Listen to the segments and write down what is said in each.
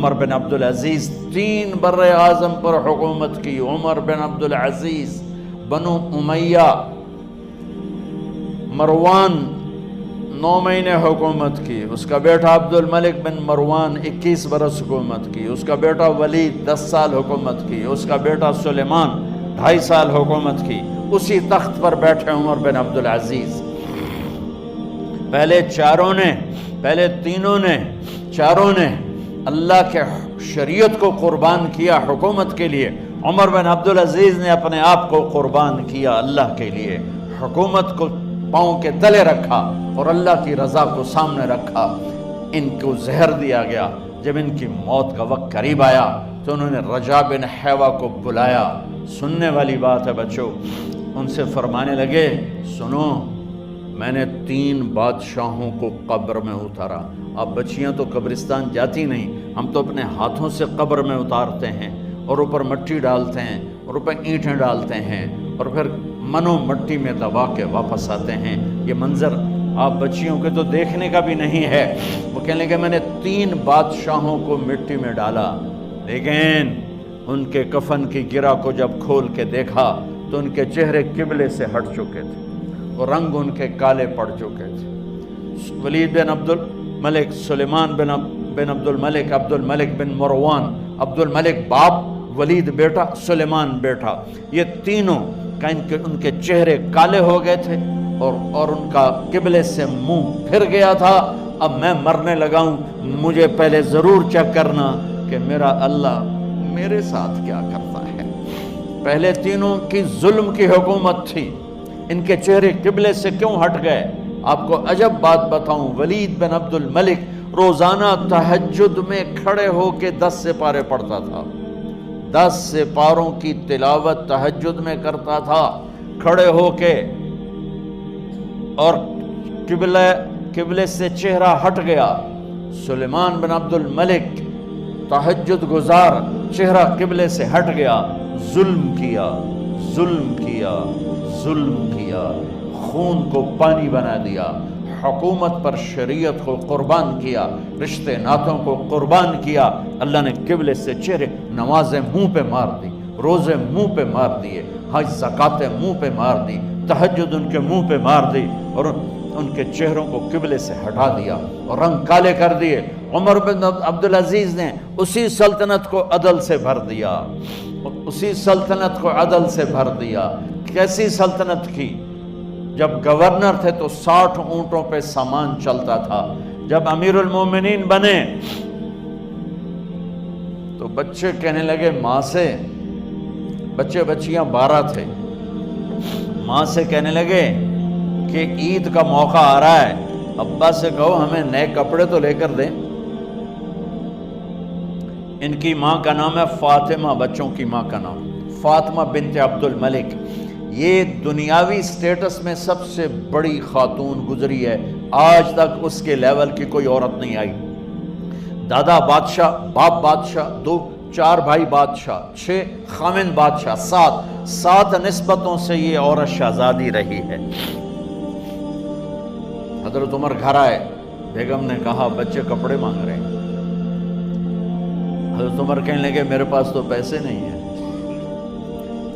عمر بن عبدالعزیز 3 بر اعظم پر حکومت کی. عمر بن عبدالعزیز، بنو امیہ، مروان 9 مہینے حکومت کی. اس کا بیٹا عبد الملک بن مروان 21 برس حکومت کی. اس کا بیٹا ولید 10 سال حکومت کی. اس کا بیٹا سلیمان 2.5 سال حکومت کی. اسی تخت پر بیٹھے عمر بن عبدالعزیز. پہلے چاروں نے اللہ کے شریعت کو قربان کیا حکومت کے لیے. عمر بن عبدالعزیز نے اپنے آپ کو قربان کیا اللہ کے لیے. حکومت کو پاؤں کے تلے رکھا اور اللہ کی رضا کو سامنے رکھا. ان کو زہر دیا گیا. جب ان کی موت کا وقت قریب آیا تو انہوں نے رجا بن حیوہ کو بلایا. سننے والی بات ہے بچوں. ان سے فرمانے لگے، سنو، میں نے 3 بادشاہوں کو قبر میں اتارا. اب بچیاں تو قبرستان جاتی نہیں، ہم تو اپنے ہاتھوں سے قبر میں اتارتے ہیں اور اوپر مٹی ڈالتے ہیں اور اوپر اینٹیں ڈالتے ہیں اور پھر منو مٹی میں دبا کے واپس آتے ہیں. یہ منظر آپ بچیوں کے تو دیکھنے کا بھی نہیں ہے. وہ کہنے لگے میں نے 3 بادشاہوں کو مٹی میں ڈالا، لیکن ان کے کفن کی گرہ کو جب کھول کے دیکھا تو ان کے چہرے قبلے سے ہٹ چکے تھے اور رنگ ان کے کالے پڑ چکے تھے. ولید بن عبد الملک، سلیمان بن عبد الملک بن مروان، عبد الملک باپ، ولید بیٹا، سلیمان بیٹا، یہ تینوں کا ان کے چہرے کالے ہو گئے تھے اور ان کا قبلے سے منہ پھر گیا تھا. اب میں مرنے لگا ہوں، مجھے پہلے ضرور چیک کرنا کہ میرا اللہ میرے ساتھ کیا کرتا ہے. پہلے تینوں کی ظلم کی حکومت تھی، ان کے چہرے قبلے سے کیوں ہٹ گئے؟ آپ کو عجب بات بتاؤں، ولید بن عبد الملک روزانہ تہجد میں کھڑے ہو کے 10 سپارے پڑھتا تھا. 10 سپاروں کی تلاوت تہجد میں کرتا تھا کھڑے ہو کے، اور قبلے سے چہرہ ہٹ گیا. سلیمان بن عبد الملک تہجد گزار، چہرہ قبلے سے ہٹ گیا، ظلم کیا، خون کو پانی بنا دیا، حکومت پر شریعت کو قربان کیا، رشتے ناتوں کو قربان کیا. اللہ نے قبلے سے چہرے، نمازیں منہ پہ مار دی، روزے منہ پہ مار دیے، حج زکاتیں منہ پہ مار دی، تہجد ان کے منہ پہ مار دی اور ان کے چہروں کو قبلے سے ہٹا دیا اور رنگ کالے کر دیے. عمر بن عبدالعزیز نے اسی سلطنت کو عدل سے بھر دیا. کیسی سلطنت کی؟ جب گورنر تھے تو 60 اونٹوں پہ سامان چلتا تھا. جب امیر المومنین بنے تو بچے کہنے لگے ماں سے، بچیاں 12 تھے، ماں سے کہنے لگے کہ عید کا موقع آ رہا ہے، ابا سے کہو ہمیں نئے کپڑے تو لے کر دیں. ان کی ماں کا نام ہے فاطمہ، بچوں کی ماں کا نام فاطمہ بنت عبد الملک. یہ دنیاوی سٹیٹس میں سب سے بڑی خاتون گزری ہے، آج تک اس کے لیول کی کوئی عورت نہیں آئی. دادا بادشاہ، باپ بادشاہ، 4 بھائی بادشاہ، 6 خامند بادشاہ، 7 نسبتوں سے یہ عورت شہزادی رہی ہے. حضرت عمر گھر آئے، بیگم نے کہا بچے کپڑے مانگ رہے ہیں. حضرت عمر کہنے لگے میرے پاس تو پیسے نہیں ہیں،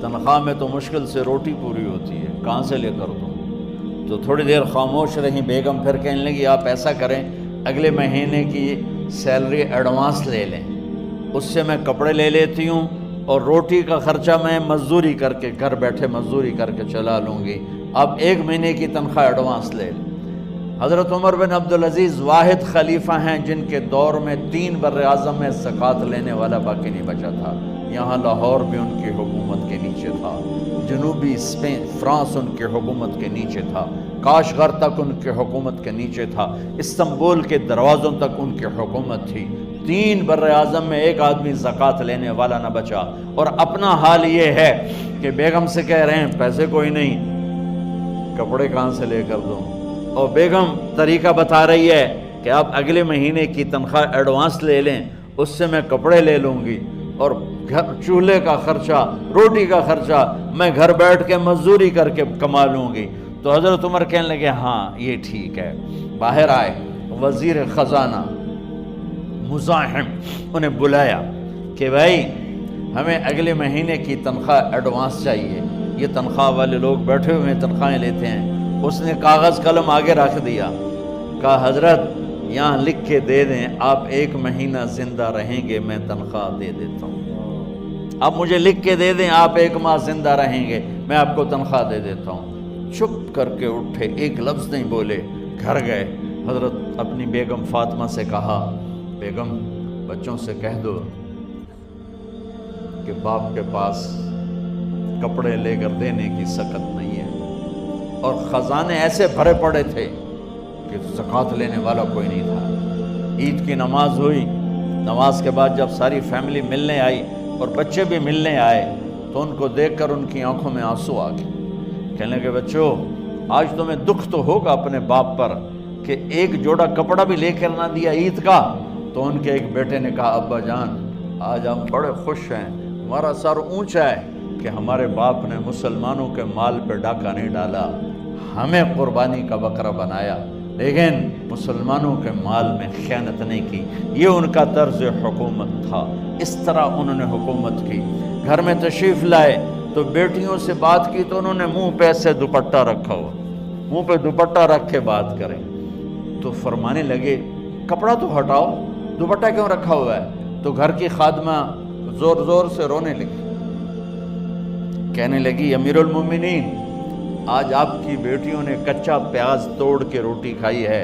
تنخواہ میں تو مشکل سے روٹی پوری ہوتی ہے، کہاں سے لے کر دوں؟ تو تھوڑی دیر خاموش رہی. بیگم پھر کہنے لگی آپ ایسا کریں، اگلے مہینے کی سیلری ایڈوانس لے لیں، اس سے میں کپڑے لے لیتی ہوں اور روٹی کا خرچہ میں مزدوری کر کے، گھر بیٹھے مزدوری کر کے چلا لوں گی، اب 1 مہینے کی تنخواہ ایڈوانس لے لیں. حضرت عمر بن عبدالعزیز واحد خلیفہ ہیں جن کے دور میں 3 بر اعظم میں زکوٰۃ لینے والا باقی نہیں بچا تھا. یہاں لاہور بھی ان کی حکومت کے نیچے تھا، جنوبی اسپین فرانس ان کے حکومت کے نیچے تھا، کاشغر تک ان کے حکومت کے نیچے تھا، استنبول کے دروازوں تک ان کی حکومت تھی. 3 بر اعظم میں ایک آدمی زکوٰۃ لینے والا نہ بچا. اور اپنا حال یہ ہے کہ بیگم سے کہہ رہے ہیں پیسے کوئی نہیں، کپڑے کہاں سے لے کر دوں؟ اور بیگم طریقہ بتا رہی ہے کہ آپ اگلے مہینے کی تنخواہ ایڈوانس لے لیں، اس سے میں کپڑے لے لوں گی اور چولہے کا خرچہ، روٹی کا خرچہ میں گھر بیٹھ کے مزدوری کر کے کما لوں گی. تو حضرت عمر کہنے لگے ہاں یہ ٹھیک ہے. باہر آئے وزیر خزانہ مزاحم انہیں بلایا کہ بھائی ہمیں اگلے مہینے کی تنخواہ ایڈوانس چاہیے، یہ تنخواہ والے لوگ بیٹھے ہوئے تنخواہیں لیتے ہیں۔ اس نے کاغذ قلم آگے رکھ دیا، کہا حضرت یہاں لکھ کے دے دیں، آپ 1 مہینہ زندہ رہیں گے میں تنخواہ دے دیتا ہوں، آپ مجھے لکھ کے دے دیں آپ 1 ماہ زندہ رہیں گے میں آپ کو تنخواہ دے دیتا ہوں۔ چپ کر کے اٹھے، ایک لفظ نہیں بولے، گھر گئے۔ حضرت اپنی بیگم فاطمہ سے کہا بیگم بچوں سے کہہ دو کہ باپ کے پاس کپڑے لے کر دینے کی سکت نہیں ہے، اور خزانے ایسے بھرے پڑے تھے کہ زکوٰۃ لینے والا کوئی نہیں تھا۔ عید کی نماز ہوئی، نماز کے بعد جب ساری فیملی ملنے آئی اور بچے بھی ملنے آئے تو ان کو دیکھ کر ان کی آنکھوں میں آنسو آ گئے۔ کہنے لگے بچوں آج تمہیں دکھ تو ہوگا اپنے باپ پر کہ ایک جوڑا کپڑا بھی لے کر نہ دیا عید کا۔ تو ان کے ایک بیٹے نے کہا ابا جان آج ہم بڑے خوش ہیں، ہمارا سر اونچا ہے کہ ہمارے باپ نے مسلمانوں کے مال پہ ڈاکہ نہیں ڈالا، ہمیں قربانی کا بکرا بنایا، لیکن مسلمانوں کے مال میں خیانت نہیں کی۔ یہ ان کا طرز حکومت تھا، اس طرح انہوں نے حکومت کی۔ گھر میں تشریف لائے تو بیٹیوں سے بات کی تو انہوں نے منہ پہ ایسے دوپٹہ رکھا ہوا، منہ پہ دوپٹہ رکھ کے بات کریں تو فرمانے لگے کپڑا تو ہٹاؤ، دوپٹہ کیوں رکھا ہوا ہے؟ تو گھر کی خادمہ زور زور سے رونے لگی، کہنے لگی امیر المومنین آج آپ کی بیٹیوں نے کچا پیاز توڑ کے روٹی کھائی ہے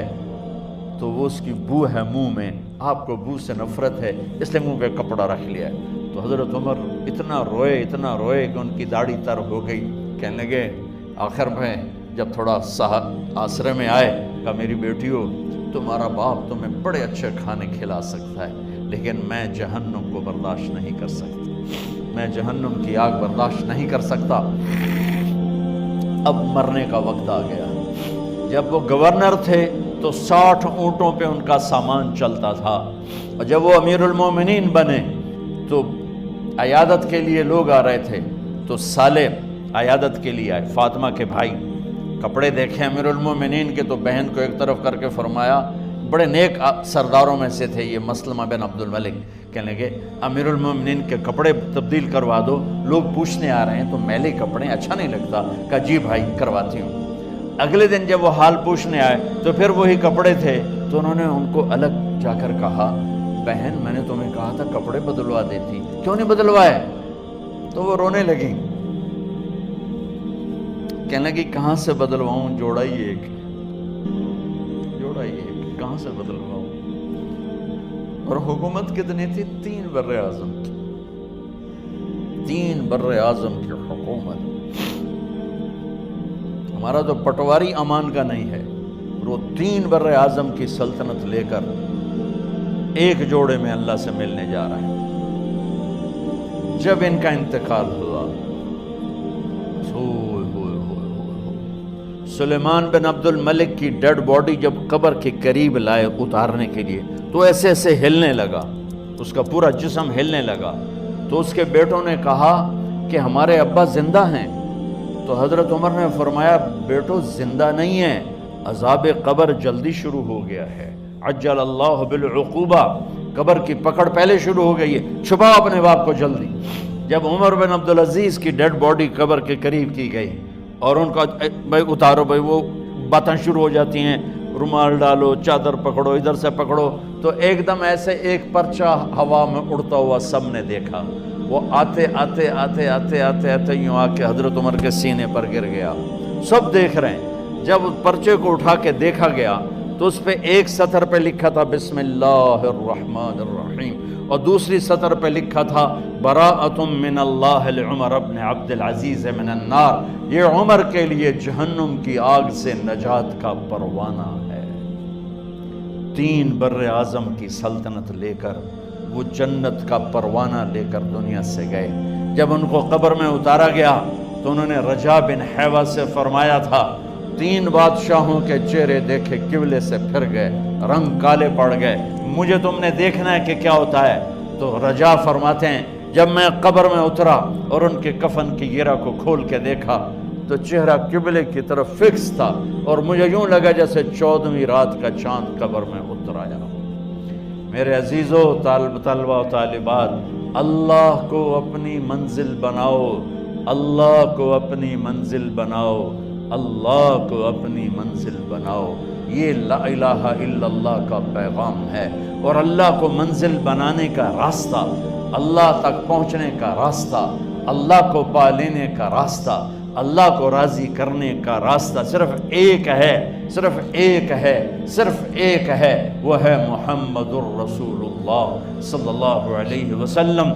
تو وہ اس کی بو ہے منہ میں، آپ کو بو سے نفرت ہے اس لیے منہ پہ کپڑا رکھ لیا ہے۔ تو حضرت عمر اتنا روئے کہ ان کی داڑھی تر ہو گئی۔ کہنے لگے آخر میں جب تھوڑا آسرے میں آئے کہا میری بیٹیوں تمہارا باپ تمہیں بڑے اچھے کھانے کھلا سکتا ہے لیکن میں جہنم کو برداشت نہیں کر سکتا، میں جہنم کی آگ برداشت نہیں کر سکتا۔ اب مرنے کا وقت آ گیا۔ جب وہ گورنر تھے تو 60 اونٹوں پہ ان کا سامان چلتا تھا، اور جب وہ امیر المومنین بنے تو عیادت کے لیے لوگ آ رہے تھے تو سالے عیادت کے لیے آئے، فاطمہ کے بھائی کپڑے دیکھے امیر المومنین کے تو بہن کو ایک طرف کر کے فرمایا، بڑے نیک سرداروں میں سے تھے یہ مسلمہ بن عبد الملک، کہنے لگے امیر المومنین کے کپڑے تبدیل کروا دو، لوگ پوچھنے آ رہے ہیں تو میلے کپڑے اچھا نہیں لگتا۔ کہا جی بھائی کرواتی ہوں۔ اگلے دن جب وہ حال پوچھنے آئے تو پھر وہی کپڑے تھے تو انہوں نے ان کو الگ جا کر کہا بہن میں نے تمہیں کہا تھا کپڑے بدلوا دیتی، کیوں نہیں بدلوائے؟ تو وہ رونے لگی، کہنے لگی کہاں سے بدلواؤں، جوڑا ہی ایک، کہاں سے بدلواؤں؟ اور حکومت کتنی تھی؟ 3 بر اعظم کی، 3 بر اعظم کی حکومت۔ ہمارا تو پٹواری امان کا نہیں ہے، وہ 3 بر اعظم کی سلطنت لے کر ایک جوڑے میں اللہ سے ملنے جا رہا ہے۔ جب ان کا انتقال ہوا سلیمان بن عبد الملک کی ڈیڈ باڈی جب قبر کے قریب لائے اتارنے کے لیے تو ایسے ایسے ہلنے لگا، اس کا پورا جسم ہلنے لگا۔ تو اس کے بیٹوں نے کہا کہ ہمارے ابا زندہ ہیں، تو حضرت عمر نے فرمایا بیٹو زندہ نہیں ہیں، عذاب قبر جلدی شروع ہو گیا ہے، عجل اللہ بالعقوبہ، قبر کی پکڑ پہلے شروع ہو گئی ہے، چھپاؤ اپنے باپ کو جلدی۔ جب عمر بن عبدالعزیز کی ڈیڈ باڈی قبر کے قریب کی گئی اور ان کا بھائی اتارو، بھائی وہ باتیں شروع ہو جاتی ہیں، رومال ڈالو، چادر پکڑو، ادھر سے پکڑو، تو ایک دم ایسے ایک پرچہ ہوا میں اڑتا ہوا سب نے دیکھا، وہ آتے آتے آتے آتے آتے آتے یوں آ کے حضرت عمر کے سینے پر گر گیا، سب دیکھ رہے ہیں۔ جب پرچے کو اٹھا کے دیکھا گیا تو اس پہ ایک سطر پہ لکھا تھا بسم اللہ الرحمن الرحیم، اور دوسری سطر پہ لکھا تھا براءۃ من اللہ لعمر بن عبد العزیز من النار، یہ عمر کے لیے جہنم کی آگ سے نجات کا پروانہ ہے۔ 3 بر اعظم کی سلطنت لے کر وہ جنت کا پروانہ لے کر دنیا سے گئے۔ جب ان کو قبر میں اتارا گیا تو انہوں نے رجا بن حیوہ سے فرمایا تھا 3 بادشاہوں کے چہرے دیکھے قبلے سے پھر گئے، رنگ کالے پڑ گئے، مجھے تم نے دیکھنا ہے کہ کیا ہوتا ہے؟ تو رجا فرماتے ہیں جب میں قبر میں اترا اور ان کے کفن کی گرہ کو کھول کے دیکھا تو چہرہ قبلے کی طرف فکس تھا، اور مجھے یوں لگا جیسے 14ویں رات کا چاند قبر میں اتر آیا۔ میرے عزیزو طلبہ و طالبات، اللہ کو اپنی منزل بناؤ، اللہ کو اپنی منزل بناؤ، اللہ کو اپنی منزل بناؤ۔ یہ لا الہ الا اللہ کا پیغام ہے، اور اللہ کو منزل بنانے کا راستہ، اللہ تک پہنچنے کا راستہ، اللہ کو پا لینے کا راستہ، اللہ کو راضی کرنے کا راستہ صرف ایک ہے، صرف ایک ہے، صرف ایک ہے، وہ ہے محمد الرسول اللہ صلی اللہ علیہ وسلم۔